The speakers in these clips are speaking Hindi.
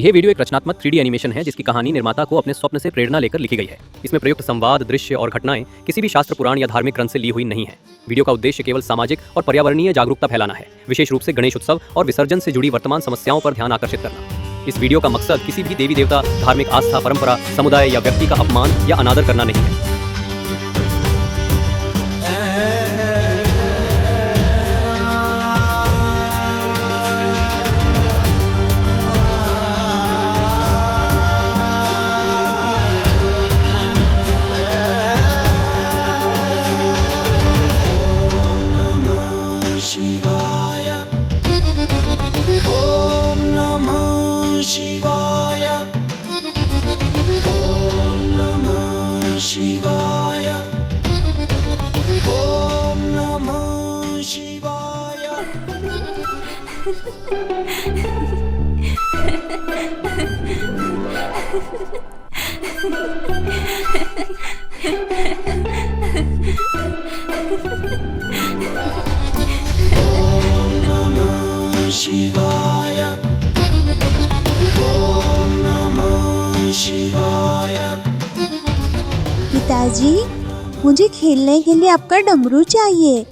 यह वीडियो एक रचनात्मक 3D एनिमेशन है जिसकी कहानी निर्माता को अपने स्वप्न से प्रेरणा लेकर लिखी गई है। इसमें प्रयुक्त संवाद, दृश्य और घटनाएं किसी भी शास्त्र, पुराण या धार्मिक ग्रंथ से ली हुई नहीं है। वीडियो का उद्देश्य केवल सामाजिक और पर्यावरणीय जागरूकता फैलाना है, विशेष रूप से गणेश उत्सव और विसर्जन से जुड़ी वर्तमान समस्याओं पर ध्यान आकर्षित करना। इस वीडियो का मकसद किसी भी देवी देवता, धार्मिक आस्था, परंपरा, समुदाय या व्यक्ति का अपमान या अनादर करना नहीं है। पिताजी, मुझे खेलने के लिए आपका डमरू चाहिए।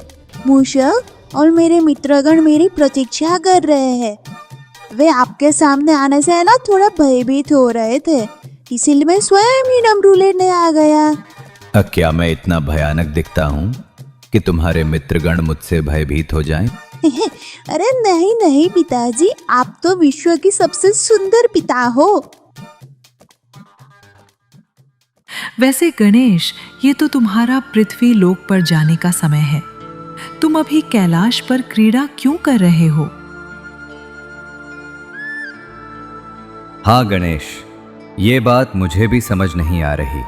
मूषक और मेरे मित्रगण मेरी प्रतीक्षा कर रहे हैं। वे आपके सामने आने से ना थोड़ा भयभीत हो रहे थे, इसीलिए मैं स्वयं ही डमरू लेने आ गया। क्या मैं इतना भयानक दिखता हूँ कि तुम्हारे मित्रगण मुझसे भयभीत हो जाएं? अरे नहीं नहीं पिताजी, आप तो विश्व की सबसे सुंदर पिता हो। वैसे गणेश, ये तो तुम्हारा पृथ्वी लोक पर जाने का समय है। तुम अभी कैलाश पर क्रीड़ा क्यों कर रहे हो? हाँ गणेश, ये बात मुझे भी समझ नहीं आ रही।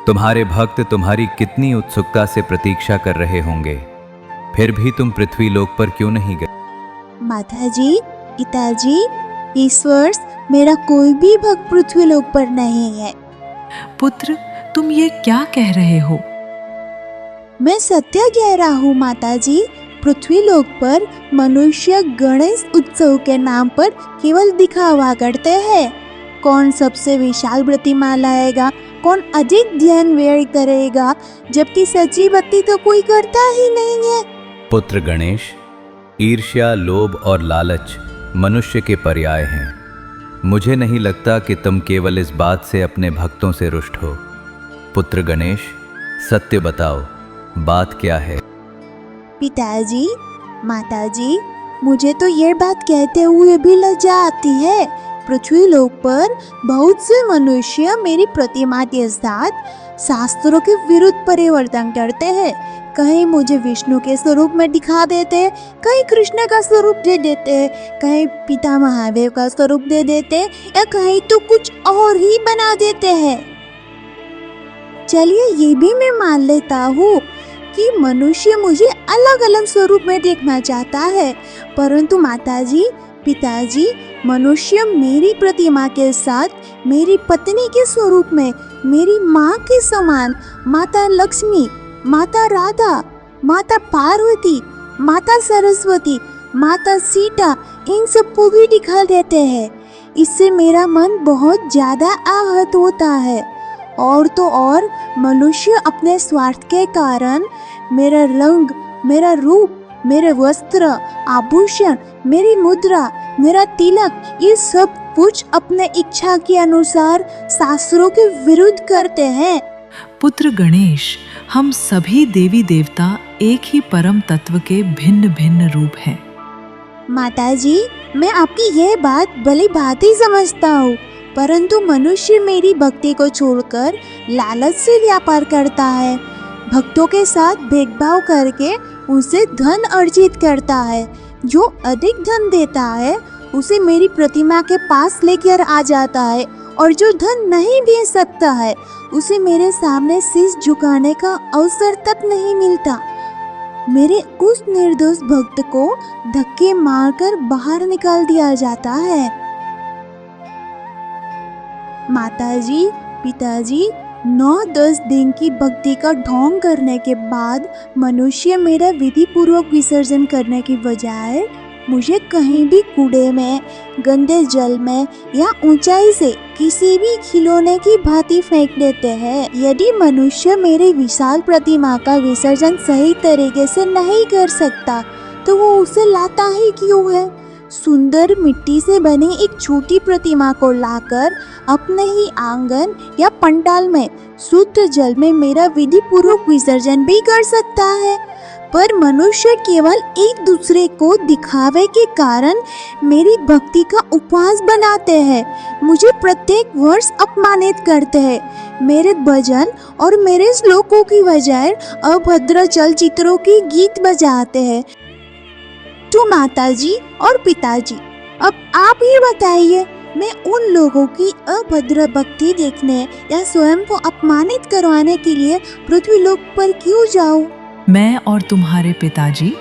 तुम्हारे भक्त तुम्हारी कितनी उत्सुकता से प्रतीक्षा कर रहे होंगे, फिर भी तुम पृथ्वी लोक पर क्यों नहीं गए? माताजी, पिताजी, इस वर्ष मेरा कोई भी भक्त पृथ्वी लोक पर नहीं है। पुत्र, तुम ये क्या कह रहे हो? मैं सत्य कह रहा हूँ माताजी। पृथ्वी लोक पर मनुष्य गणेश उत्सव के नाम पर केवल दिखावा करते हैं। कौन सबसे विशाल प्रतिमा लाएगा, कौन अधिक ध्यान व्यय करेगा, जबकि सच्ची भक्ति तो कोई करता ही नहीं है। पुत्र गणेश, ईर्ष्या, लोभ और लालच मनुष्य के पर्याय हैं। मुझे नहीं लगता कि तुम केवल इस बात से अपने भक्तों से रुष्ट हो। पुत्र गणेश, सत्य बताओ, बात क्या है? पिताजी, माताजी, मुझे तो ये बात कहते हुए भी लज्जा आती है। पृथ्वी लोक पर बहुत से मनुष्य मेरी प्रतिमा के साथ शास्त्रों के विरुद्ध परिवर्तन करते हैं। कहीं मुझे विष्णु के स्वरूप में दिखा देते हैं, कहीं कृष्ण का स्वरूप दे देते हैं, कहीं पिता महादेव का स्वरूप दे देते हैं, या कहीं तो कुछ और ही बना देते हैं। चलिए ये भी मैं मान लेता हूँ कि मनुष्य मुझे अलग अलग स्वरूप में देखना चाहता है, परंतु माताजी, पिताजी, मनुष्य मेरी प्रतिमा के साथ मेरी पत्नी के स्वरूप में, मेरी माँ के समान, माता लक्ष्मी, माता राधा, माता पार्वती, माता सरस्वती, माता सीता, इन सबको भी दिखा देते हैं। इससे मेरा मन बहुत ज्यादा आहत होता है। और तो और मनुष्य अपने स्वार्थ के कारण मेरा रंग, मेरा रूप, मेरे वस्त्र, आभूषण, मेरी मुद्रा, मेरा तिलक, ये सब कुछ अपने इच्छा के अनुसार शास्त्रों के विरुद्ध करते हैं। पुत्र गणेश, हम सभी देवी देवता एक ही परम तत्व के भिन्न भिन्न रूप हैं। माताजी, मैं आपकी यह बात भली भांति समझता हूँ, परंतु मनुष्य मेरी भक्ति को छोड़कर लालच से व्यापार करता है। भक्तों के साथ भेदभाव करके उनसे धन अर्जित करता है। जो अधिक धन देता है उसे मेरी प्रतिमा के पास लेकर आ जाता है, और जो धन नहीं दे सकता है उसे मेरे सामने शीश झुकाने का अवसर तक नहीं मिलता। मेरे उस निर्दोष भक्त को धक्के मारकर बाहर निकाल दिया जाता है। माताजी, पिताजी, 9-10 दिन की भक्ति का ढोंग करने के बाद मनुष्य मेरा विधि पूर्वक विसर्जन करने की बजाय मुझे कहीं भी कूड़े में, गंदे जल में या ऊंचाई से किसी भी खिलौने की भांति फेंक देते हैं। यदि मनुष्य मेरी विशाल प्रतिमा का विसर्जन सही तरीके से नहीं कर सकता तो वो उसे लाता ही क्यों है? सुंदर मिट्टी से बनी एक छोटी प्रतिमा को लाकर अपने ही आंगन या पंडाल में शुद्ध जल में मेरा विधि पूर्वक विसर्जन भी कर सकता है। पर मनुष्य केवल एक दूसरे को दिखावे के कारण मेरी भक्ति का उपवास बनाते हैं, मुझे प्रत्येक वर्ष अपमानित करते हैं, मेरे भजन और मेरे श्लोकों की बजाय अभद्र चलचित्रों की गीत बजाते हैं। तो माताजी और पिताजी, अब आप ही बताइए, मैं उन लोगों की अभद्र भक्ति देखने या स्वयं को अपमानित करवाने के लिए पृथ्वीलोक पर क्यों जाऊं? मैं और तुम्हारे पिताजी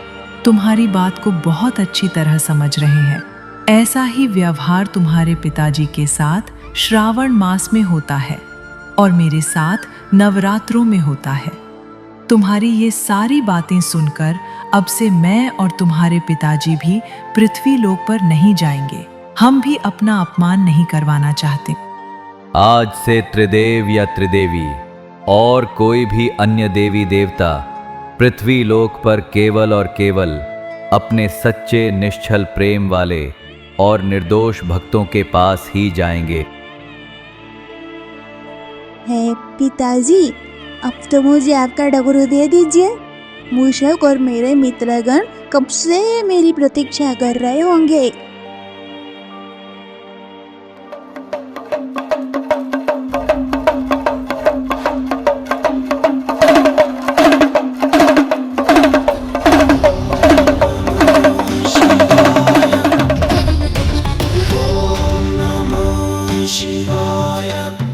तुम्हारी बात को बहुत अच्छी तरह समझ रहे हैं। ऐसा ही व्यवहार तुम्हारे पिताजी के साथ श्रावण मास में होता है और मेरे साथ नवरात्रों में होता है। तुम्हारी ये सारी बातें सुनकर अब से मैं और तुम्हारे पिताजी भी पृथ्वी लोक पर नहीं जाएंगे। हम भी अपना अपमान नहीं करवाना चाहते। आज से त्रिदेव या त्रिदेवी और कोई भी अन्य देवी देवता पृथ्वी लोक पर केवल और केवल अपने सच्चे निश्चल प्रेम वाले और निर्दोष भक्तों के पास ही जाएंगे। है पिताजी, अब तो मुझे आपका डमरू दे दीजिए। मूषक और मेरे मित्रगण कब से मेरी प्रतीक्षा कर रहे होंगे। Shivaya